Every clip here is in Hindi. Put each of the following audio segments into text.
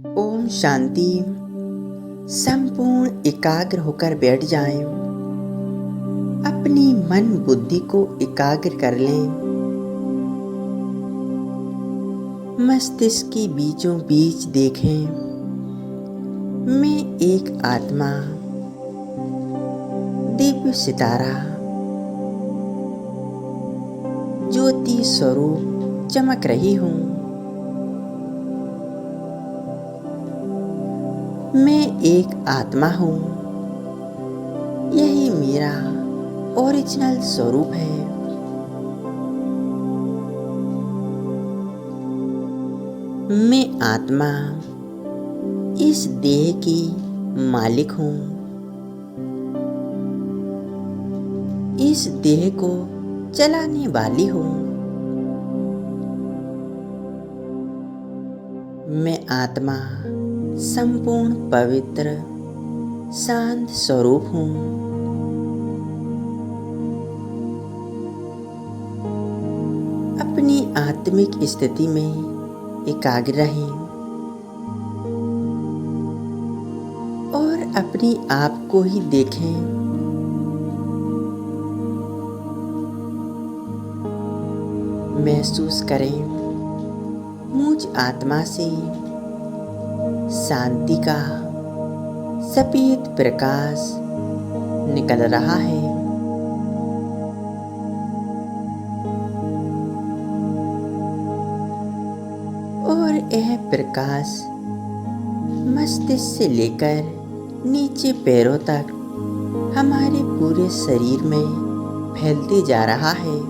ओम शांति। संपूर्ण एकाग्र होकर बैठ जाएं। अपनी मन बुद्धि को एकाग्र कर लें। मस्तिष्क के बीचों बीच देखें, मैं एक आत्मा, दिव्य सितारा, ज्योति स्वरूप चमक रही हूँ। मैं एक आत्मा हूँ, यही मेरा ओरिजिनल स्वरूप है। मैं आत्मा इस देह की मालिक हूँ। इस देह को चलाने वाली हूँ। मैं आत्मा संपूर्ण पवित्र शांत स्वरूप हूँ। अपनी आत्मिक स्थिति में एकाग्र रहें और अपने आप को ही देखें। महसूस करें मुझ आत्मा से शांति का सफेद प्रकाश निकल रहा है। और यह प्रकाश मस्तिष्क से लेकर नीचे पैरों तक हमारे पूरे शरीर में फैलते जा रहा है।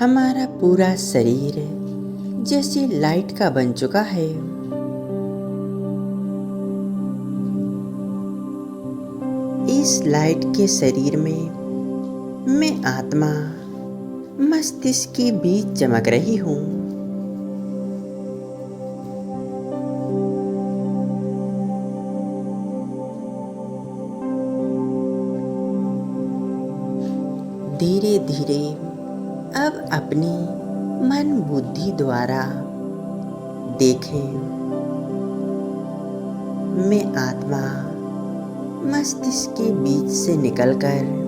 हमारा पूरा शरीर जैसे लाइट का बन चुका है। इस लाइट के शरीर में मैं आत्मा मस्तिष्क के बीच चमक रही हूँ। धीरे धीरे अब अपनी मन बुद्धि द्वारा देखें, मैं आत्मा मस्तिष्क के बीच से निकलकर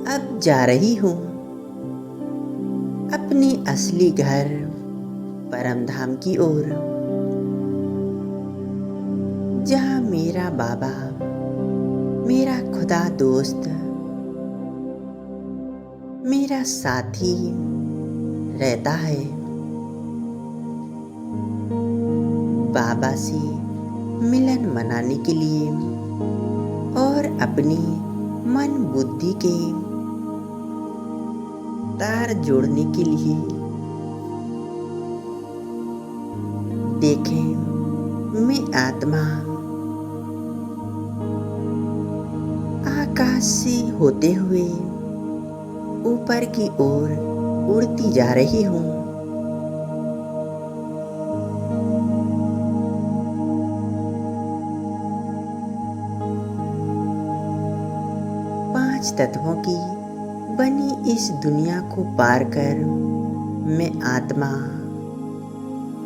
अब जा रही हूँ अपने असली घर परम धाम की ओर, जहाँ मेरा बाबा, मेरा खुदा दोस्त, मेरा साथी रहता है। बाबा से मिलन मनाने के लिए और अपनी मन बुद्धि के तार जोड़ने के लिए देखें, मैं आत्मा आकाश से होते हुए ऊपर की ओर उड़ती जा रही हूँ। पांच तत्वों की बनी इस दुनिया को पार कर मैं आत्मा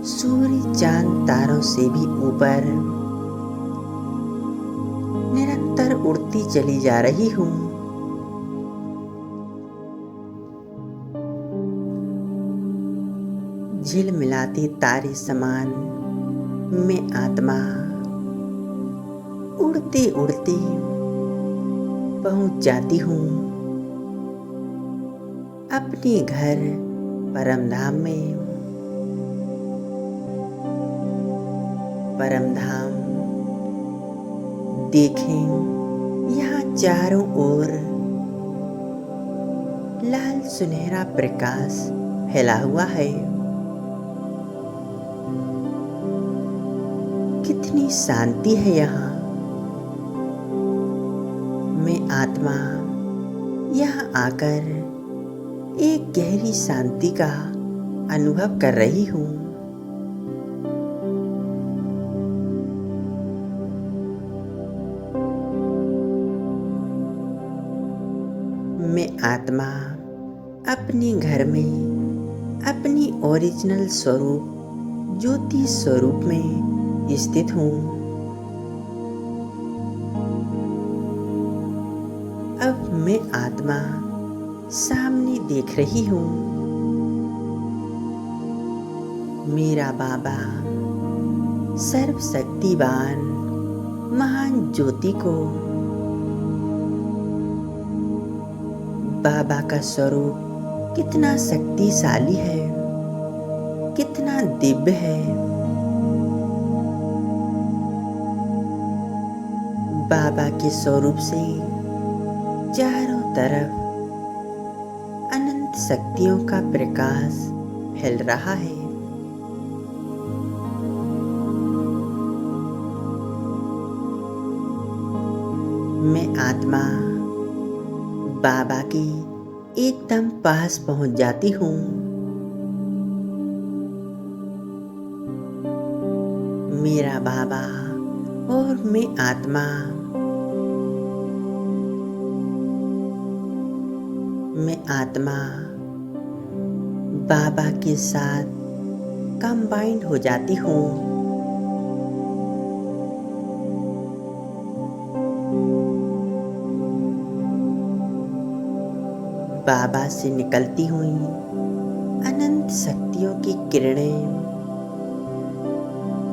सूर्य चांद तारों से भी ऊपर निरंतर उड़ती चली जा रही हूँ। झिलमिलाते तारे समान मैं आत्मा उड़ते उड़ते पहुंच जाती हूँ अपने घर परम धाम में। परम धाम देखें, यहाँ चारों ओर लाल सुनहरा प्रकाश फैला हुआ है। कितनी शांति है यहाँ। मैं आत्मा यहाँ आकर एक गहरी शांति का अनुभव कर रही हूँ। मैं आत्मा अपने घर में अपनी ओरिजिनल स्वरूप ज्योति स्वरूप में स्थित हूँ। अब मैं आत्मा सामने देख रही हूँ। मेरा बाबा सर्वशक्तिवान महान ज्योति को, बाबा का स्वरूप कितना शक्तिशाली है, कितना दिव्य है। बाबा के स्वरूप से चारों तरफ अनंत शक्तियों का प्रकाश फैल रहा है। मैं आत्मा बाबा की एकदम पास पहुंच जाती हूँ। मेरा बाबा और मैं आत्मा, मैं आत्मा बाबा के साथ कंबाइंड हो जाती हूँ। बाबा से निकलती हुई अनंत शक्तियों की किरणें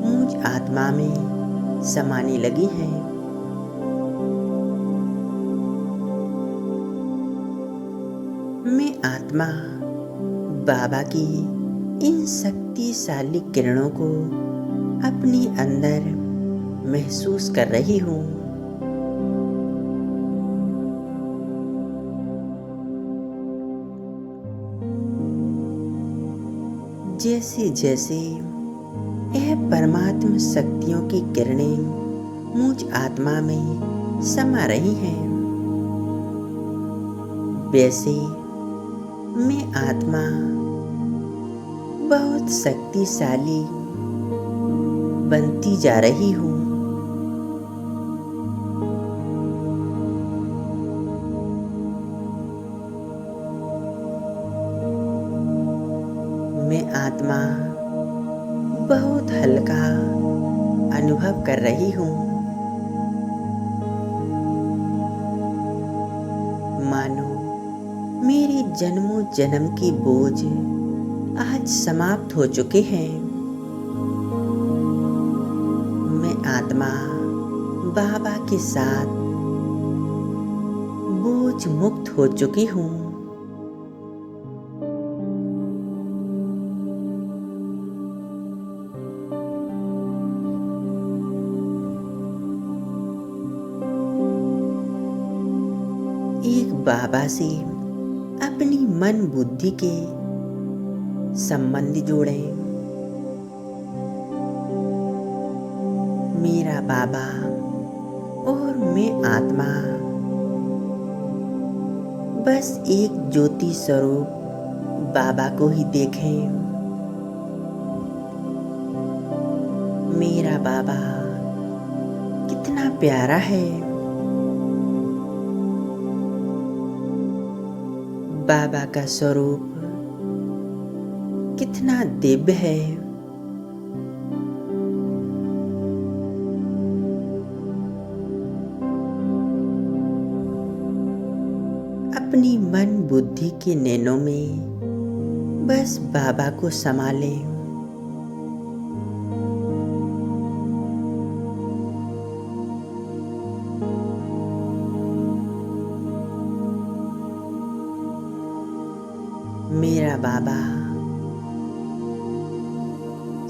मुझ आत्मा में समाने लगी हैं। मैं आत्मा बाबा की इन शक्तिशाली किरणों को अपने अंदर महसूस कर रही हूँ। जैसे जैसे यह परमात्मा शक्तियों की किरणें मुझ आत्मा में समा रही हैं, वैसे मैं आत्मा बहुत शक्तिशाली बनती जा रही हूँ। मैं आत्मा बहुत हल्का अनुभव कर रही हूँ, मानो मेरे जन्मों जन्म के बोझ आज समाप्त हो चुके हैं। मैं आत्मा बाबा के साथ बोझ मुक्त हो चुकी हूँ। एक बाबा से अपनी मन बुद्धि के संबंध जोड़ें। मेरा बाबा और मैं आत्मा बस एक ज्योति स्वरूप बाबा को ही देखें। मेरा बाबा कितना प्यारा है। बाबा का स्वरूप कितना दिव्य है। अपनी मन बुद्धि के नैनों में बस बाबा को समा लें। मेरा बाबा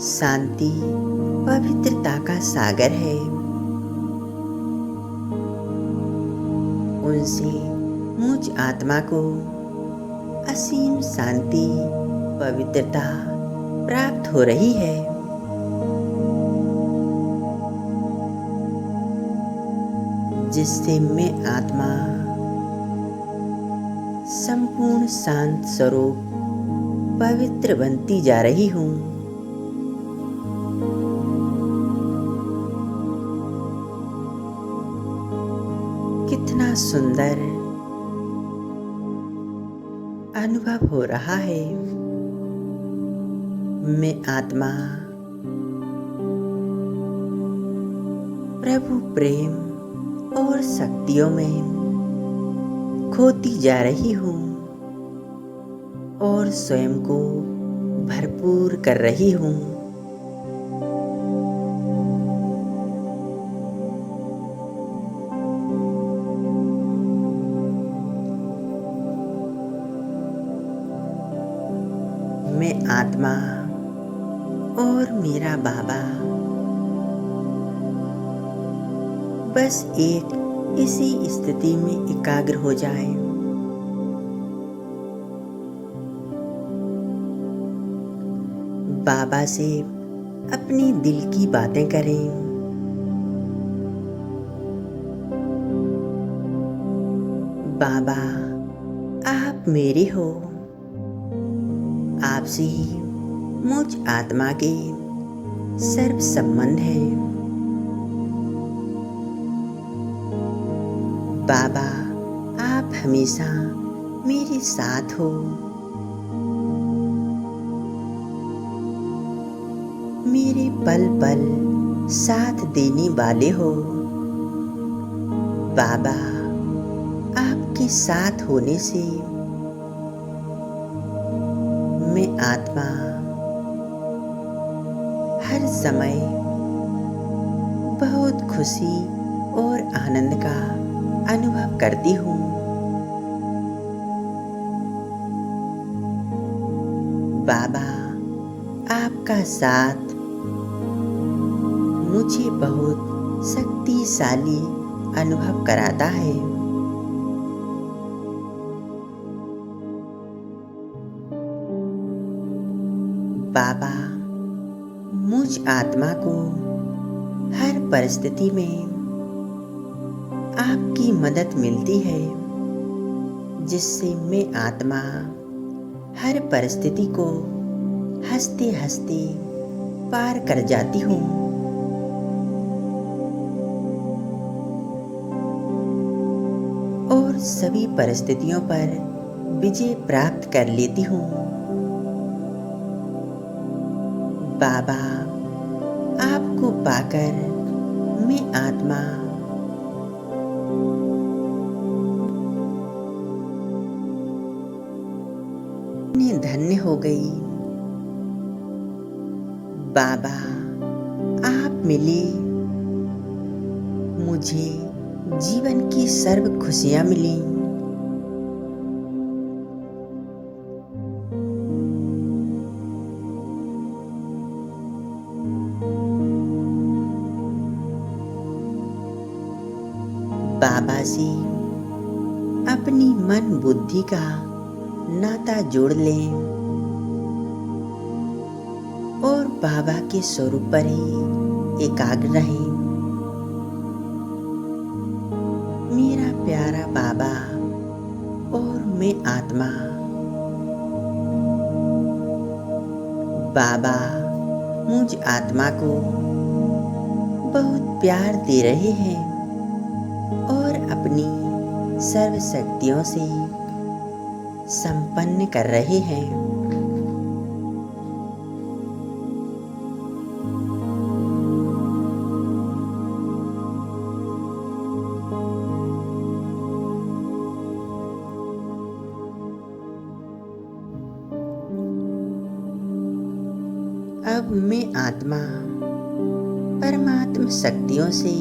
शांति पवित्रता का सागर है। उनसे मुझ आत्मा को असीम शांति पवित्रता प्राप्त हो रही है। जिससे मैं आत्मा संपूर्ण शांत स्वरूप पवित्र बनती जा रही हूँ। कितना सुंदर अनुभव हो रहा है। मैं आत्मा प्रभु प्रेम और शक्तियों में खोती जा रही हूँ और स्वयं को भरपूर कर रही हूँ। मैं आत्मा और मेरा बाबा बस एक इसी स्थिति में एकाग्र हो जाए। बाबा से अपनी दिल की बातें करें। बाबा, आप मेरे हो। आपसे ही मुझ आत्मा के सर्व संबंध है। बाबा, आप हमेशा मेरे साथ हो। मेरे पल पल साथ देने वाले हो। बाबा, आपके साथ होने से मैं आत्मा हर समय बहुत खुशी और आनंद का अनुभव करती हूँ। बाबा, आपका साथ मुझे बहुत शक्तिशाली अनुभव कराता है। बाबा, मुझ आत्मा को हर परिस्थिति में आपकी मदद मिलती है, जिससे मैं आत्मा हर परिस्थिति को हंसते हंसते पार कर जाती हूँ। और सभी परिस्थितियों पर विजय प्राप्त कर लेती हूँ। बाबा, आपको पाकर मैं आत्मा धन्य हो गई। बाबा, आप मिले, मुझे जीवन की सर्व खुशियां मिली। बाबा से अपनी मन बुद्धि का नाता जोड़ लें और बाबा के स्वरूप पर ही एकाग्र रहें। मेरा प्यारा बाबा और मैं आत्मा, बाबा मुझ आत्मा को बहुत प्यार दे रहे हैं और अपनी सर्व शक्तियों से संपन्न कर रहे हैं। अब मैं आत्मा परमात्मा शक्तियों से,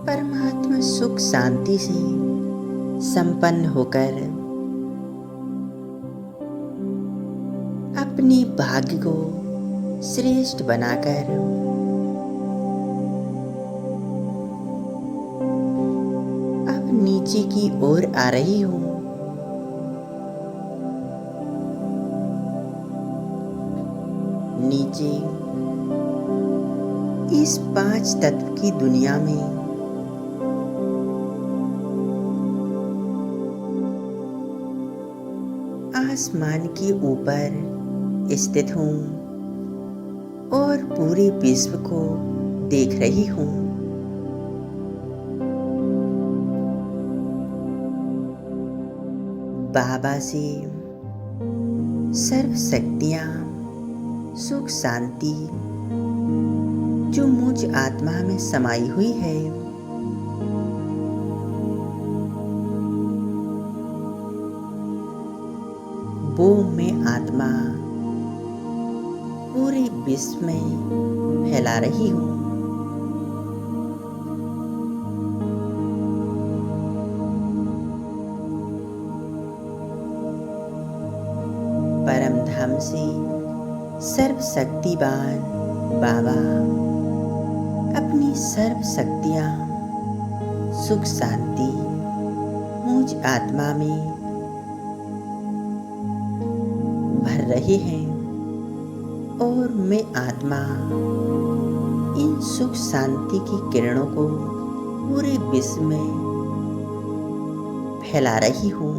परमात्मा सुख शांति से संपन्न होकर अपने भाग्य को श्रेष्ठ बनाकर अब नीचे की ओर आ रही हूँ। नीचे इस 5 तत्व की दुनिया में आसमान के ऊपर स्थित हूँ और पूरे विश्व को देख रही हूँ। बाबा से सर्व शक्तियाँ, सुख शांति जो मुझ आत्मा में समाई हुई है, वो मैं आत्मा पूरे विश्व में फैला रही हूँ। परम धाम से सर्वशक्तिवान बाबा अपनी सर्व शक्तियाँ, सुख शांति मुझ आत्मा में भर रहे हैं और मैं आत्मा इन सुख शांति की किरणों को पूरे विश्व में फैला रही हूँ।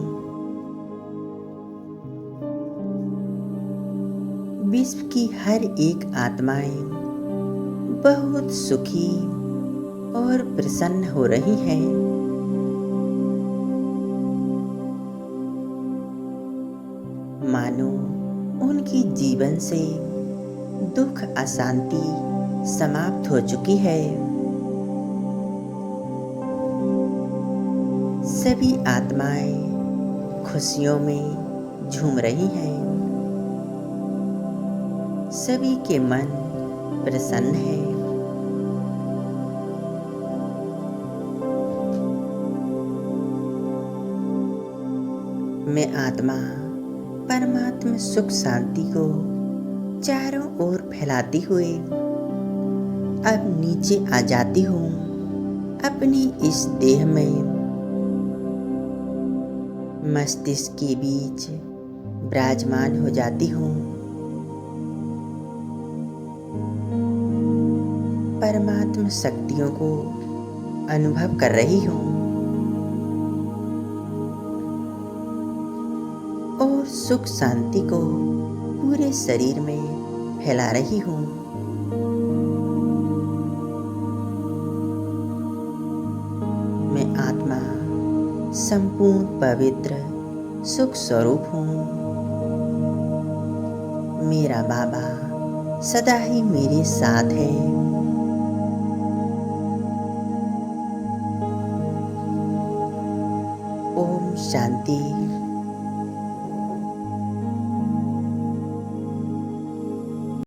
विश्व की हर एक आत्माएं बहुत सुखी और प्रसन्न हो रही हैं। मानो उनकी जीवन से दुख अशांति समाप्त हो चुकी है। सभी आत्माएं खुशियों में झूम रही हैं। सभी के मन प्रसन्न है। मैं आत्मा परमात्मा सुख शांति को चारों ओर फैलाती हुए अब नीचे आ जाती हूँ। अपनी इस देह में मस्तिष्क के बीच विराजमान हो जाती हूँ। परमात्मा शक्तियों को अनुभव कर रही हूँ और सुख शांति को पूरे शरीर में फैला रही हूँ। मैं आत्मा संपूर्ण पवित्र सुख स्वरूप हूँ। मेरा बाबा सदा ही मेरे साथ है। ओम शांति।